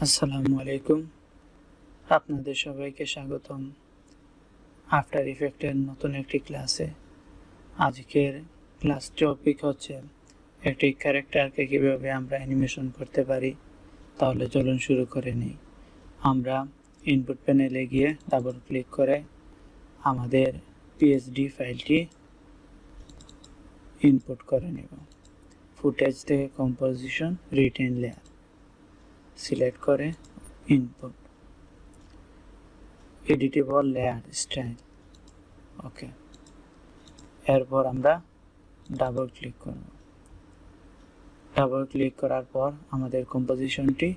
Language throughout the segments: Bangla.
আসসালামু আলাইকুম। আপনাদের সবাইকে স্বাগতম আফটার ইফেক্টের নতুন একটি ক্লাসে। আজকের ক্লাস টপিক হচ্ছে একটি ক্যারেক্টারকে কিভাবে আমরা অ্যানিমেশন করতে পারি। তাহলে চলুন শুরু করে নিই। আমরা ইনপুট প্যানেলে গিয়ে ডাবল ক্লিক করে আমাদের পিএসডি ফাইলটি ইনপুট করে নেব। ফুটেজ থেকে কম্পোজিশন রিটেন লেয়ার সিলেক্ট করে ইনপুট এডিটেবল লেয়ার স্টাইল ওকে। এরপর আমরা ডাবল ক্লিক করব। ডাবল ক্লিক করার পর আমাদের কম্পোজিশনটি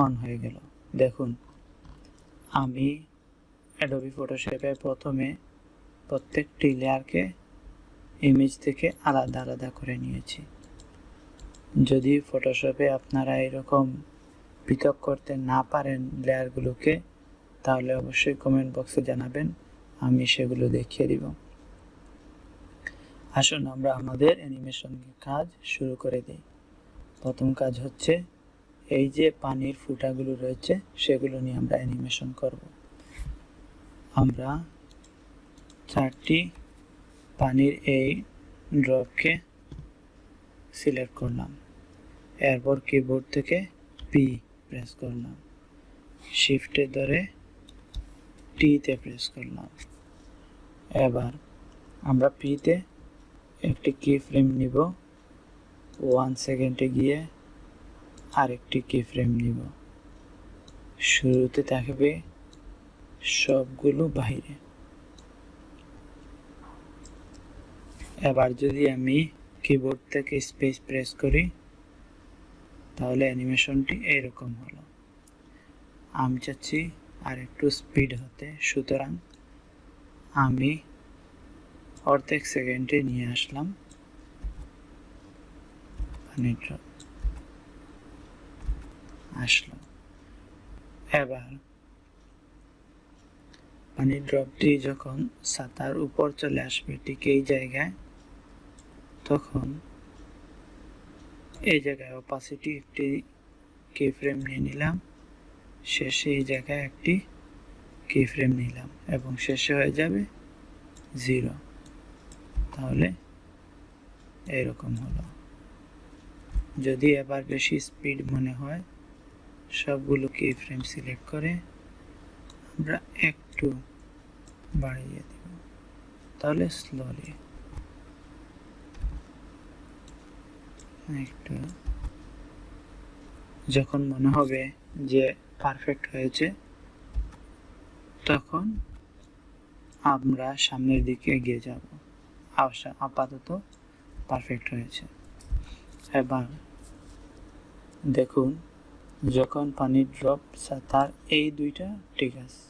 অন হয়ে গেল। দেখুন, আমি অ্যাডোবি ফটোশপে প্রথমে প্রত্যেকটি লেয়ারকে ইমেজ থেকে আলাদা আলাদা করে নিয়েছি। যদি ফটোশপে আপনারা এরকম পৃথক করতে না পারেন লেয়ারগুলোকে, তাহলে অবশ্যই কমেন্ট বক্সে জানাবেন, আমি সেগুলো দেখিয়ে দিব। আসুন আমরা আমাদের অ্যানিমেশন কাজ শুরু করে দিই। প্রথম কাজ হচ্ছে এই যে পানির ফুটাগুলো রয়েছে সেগুলো নিয়ে আমরা অ্যানিমেশন করব। আমরা 4টি পানির এই ড্রপকে সিলেক্ট করলাম। এরপর কিবোর্ড থেকে পি প্রেস করলাম, শিফটে ধরে টিতে প্রেস করলাম। এবার আমরা পিতে একটি কি ফ্রেম নিব, 1 সেকেন্ডে গিয়ে আরেকটি কি ফ্রেম নিব। শুরুতে থাকবে সবগুলো বাইরে। এবার যদি আমি কিবোর্ড থেকে স্পেস প্রেস করি তাহলে অ্যানিমেশনটি এইরকম হলো। আমি চাচ্ছি আর একটু স্পিড হতে, সুতরাং আমি অর্ধেক সেকেন্ডে নিয়ে আসলাম। পানির ড্রপ আসলো। এবার পানির ড্রপটি যখন ছাতার উপর চলে আসবে ঠিক এই জায়গায়, তখন এই জায়গায় অপাসিটি একটি কি ফ্রেম নিয়ে নিলাম, শেষে এই জায়গায় একটি কি ফ্রেম নিলাম এবং শেষে হয়ে যাবে 0। তাহলে এরকম হলো। যদি এবার বেশি স্পিড মনে হয়, সবগুলো কি ফ্রেম সিলেক্ট করে আমরা একটু বাড়িয়ে দেব, তাহলে স্লোলি একটু। যখন মনে হবে যে পারফেক্ট হয়েছে, তখন আমরা সামনের দিকে এগিয়ে যাব। আপাতত পারফেক্ট হয়েছে। এবার দেখুন, যখন পানির ড্রপ ছাতার এই দুইটা ঠিক আছে,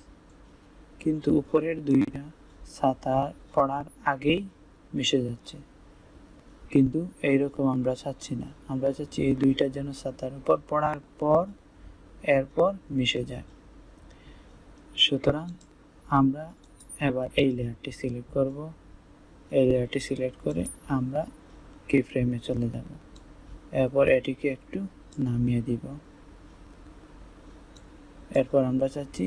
কিন্তু উপরের দুইটা ছাতা পড়ার আগেই মিশে যাচ্ছে। কিন্তু এইরকম আমরা চাচ্ছি না, আমরা চাচ্ছি এই দুইটা যেন ছাতার উপর পড়ার পর এরপর মিশে যায়। সুতরাং আমরা এবার এই লেয়ারটি সিলেক্ট করব। এই লেয়ারটি সিলেক্ট করে আমরা কি ফ্রেমে চলে যাব। এরপর এটিকে একটু নামিয়ে দিব। এরপর আমরা চাচ্ছি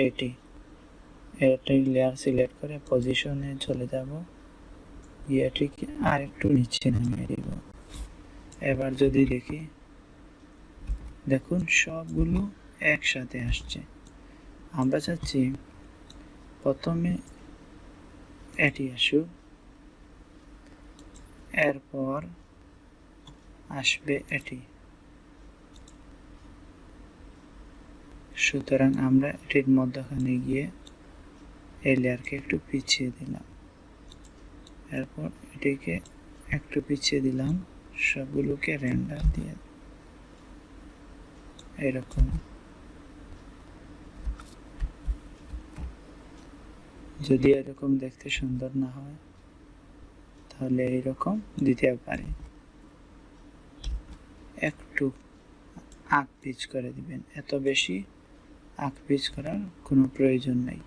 এটি লেয়ার সিলেক্ট করে পজিশনে চলে যাব, এটিকে আর একটু নিচে নামিয়ে দিব। এবার যদি দেখি, দেখুন সবগুলো একসাথে আসছে। আমরা চাচ্ছি প্রথমে এটি আসুক, এরপর আসবে এটি। সুতরাং আমরা এটির মধ্যখানে গিয়ে এই লেয়ারকে একটু পিছিয়ে দিলাম, এরপর এটিকে একটু পিছিয়ে দিলাম, সবগুলোকে রেন্ডার দিয়ে এরকম। যদি এরকম দেখতে সুন্দর না হয়, তাহলে এইরকম দিতে পারি। একটু আঁক পিচ করে দিবেন, এত বেশি আঁক পিচ করার কোনো প্রয়োজন নেই।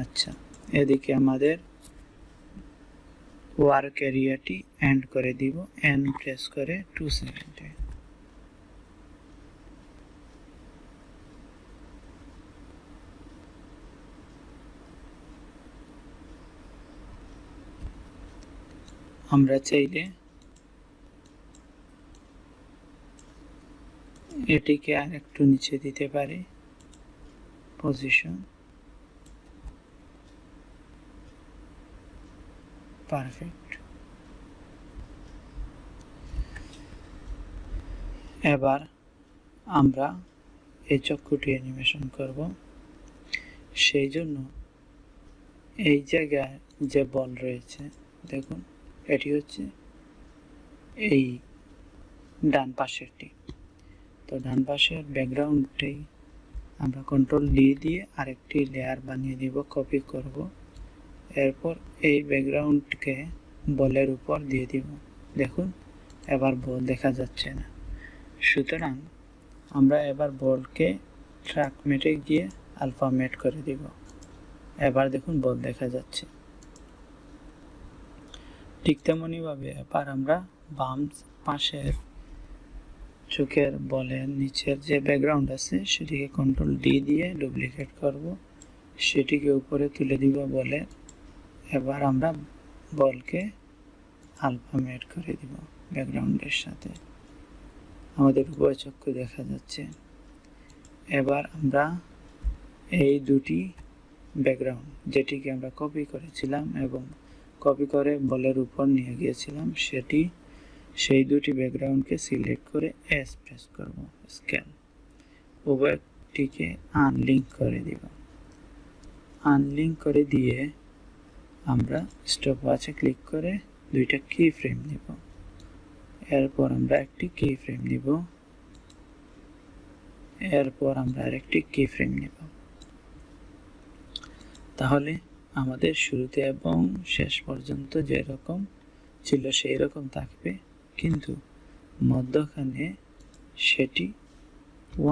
আচ্ছা, এদিকে আমাদের ওয়ার্ক এরিয়াটি এন্ড করে দিব, এন্ড প্রেস করে 2 সেকেন্ডে। আমরা চাইলে এটিকে আর একটু নিচে দিতে পারি, পজিশন পারফেক্ট। এবার আমরা এই চক্ষুটি অ্যানিমেশন করব। সেই জন্য এই জায়গায় যে বল রয়েছে, দেখুন এটি হচ্ছে এই ডান পাশেরটি। তো ডান পাশের ব্যাকগ্রাউন্ডটি আমরা কন্ট্রোল ডি দিয়ে আরেকটি লেয়ার বানিয়ে দিব, কপি করব। এরপর এই ব্যাকগ্রাউন্ডকে বলের উপর দিয়ে দিব। দেখুন এবার বল দেখা যাচ্ছে না। সুতরাং আমরা এবার বলকে ট্র্যাক মেটে গিয়ে আলফা মেট করে দিব। এবার দেখুন বল দেখা যাচ্ছে। ঠিক তেমনইভাবে এবার আমরা বাম পাশের চোখের বলের নিচের যে ব্যাকগ্রাউন্ড আছে সেটিকে কন্ট্রোল ডি দিয়ে ডুপ্লিকেট করব, সেটিকে উপরে তুলে দিব বলে। এবার আমরা বলকে আলফা মেট করে দিব ব্যাকগ্রাউন্ডের সাথে। আমাদের উভয় চক্ষু দেখা যাচ্ছে। এবার আমরা এই দুটি ব্যাকগ্রাউন্ড যেটিকে আমরা কপি করেছিলাম এবং কপি করে বলের উপর নিয়ে গিয়েছিলাম, সেই দুটি ব্যাকগ্রাউন্ডকে সিলেক্ট করে এস প্রেস করব, স্কেল। উভয়টিকে আনলিঙ্ক করে দিব। আনলিঙ্ক করে দিয়ে আমরা স্টপ ওয়াচে ক্লিক করে দুইটা কি ফ্রেম নিব। এরপর আমরা একটি কি ফ্রেম নিব। এরপর আমরা আরেকটি কি ফ্রেম নিব। তাহলে আমাদের শুরুতে এবং শেষ পর্যন্ত যেরকম ছিল সেই রকম থাকবে, কিন্তু মধ্যখানে সেটি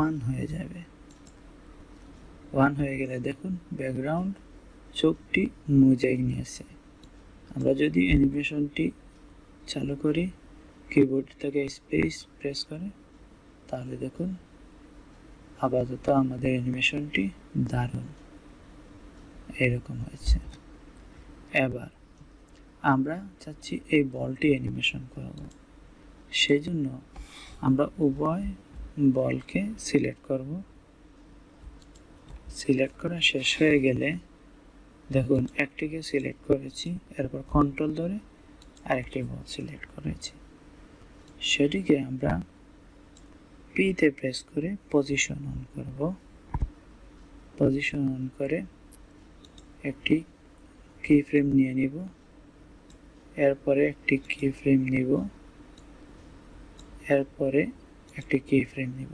1 হয়ে যাবে। 1 হয়ে গেলে দেখুন ব্যাকগ্রাউন্ড চোখটি মোজাইক নিয়েছে। আমরা যদি অ্যানিমেশনটি চালু করি, কিবোর্ড থেকে স্পেস প্রেস করে, তাহলে দেখুন আপাতত আমাদের অ্যানিমেশনটি দারুণ এরকম হয়েছে। এবার আমরা চাচ্ছি এই বলটি অ্যানিমেশন করব। সেই জন্য আমরা উভয় বলকে সিলেক্ট করব। সিলেক্ট করা শেষ হয়ে গেলে দেখুন একটিকে সিলেক্ট করেছি, এরপর কন্ট্রোল ধরে আরেকটি বল সিলেক্ট করেছি। সেটিকে আমরা পিতে প্রেস করে পজিশন অন করব। পজিশন অন করে একটি কি ফ্রেম নিয়ে নিব, এরপরে একটি কি ফ্রেম নিব, এরপরে একটি কি ফ্রেম নিব।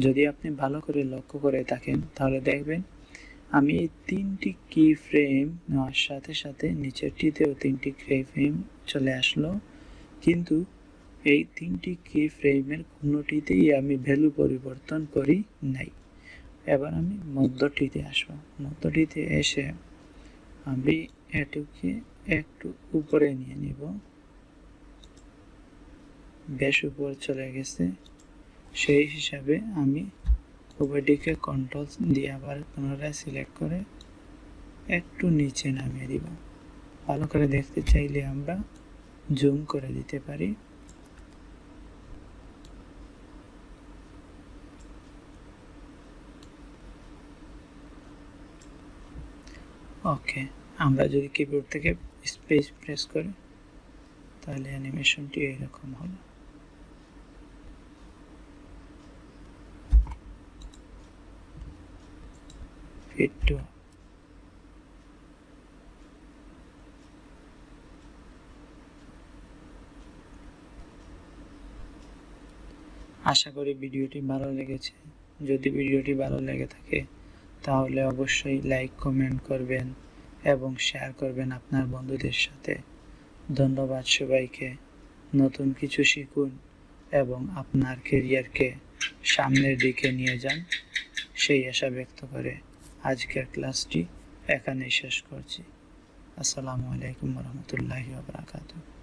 যদি আপনি ভালো করে লক্ষ্য করে থাকেন তাহলে দেখবেন আমি এই 3টি কি ফ্রেম নেওয়ার সাথে সাথে নিচেরটিতেও 3টি কি ফ্রেম চলে আসলো, কিন্তু এই 3টি কি ফ্রেমের কোনোটিতেই আমি ভ্যালু পরিবর্তন করি নাই। এবার আমি মধ্যটিতে আসব। মধ্যটিতে এসে আমি এটিকে একটু উপরে নিয়ে নিব। বেশ উপর চলে গেছে, সেই হিসাবে আমি উভয়টিকে কন্ট্রোল দিয়ে আবার পুনরায় সিলেক্ট করে একটু নিচে নামিয়ে দিব। ভালো করে দেখতে চাইলে আমরা জুম করে দিতে পারি। ওকে, আমরা যদি কিবোর্ড থেকে স্পেস প্রেস করি তাহলে অ্যানিমেশনটি এইরকম হলো। ফিট আশা করি ভিডিওটি ভালো লেগেছে। যদি ভিডিওটি ভালো লেগে থাকে তাহলে অবশ্যই লাইক কমেন্ট করবেন এবং শেয়ার করবেন আপনার বন্ধুদের সাথে। ধন্যবাদ সবাইকে। নতুন কিছু শিখুন এবং আপনার ক্যারিয়ারকে সামনের দিকে নিয়ে যান, সেই আশা ব্যক্ত করে আজকের ক্লাসটি এখানেই শেষ করছি। আসসালামু আলাইকুম ওয়া রাহমাতুল্লাহি ওয়া বারাকাতুহু।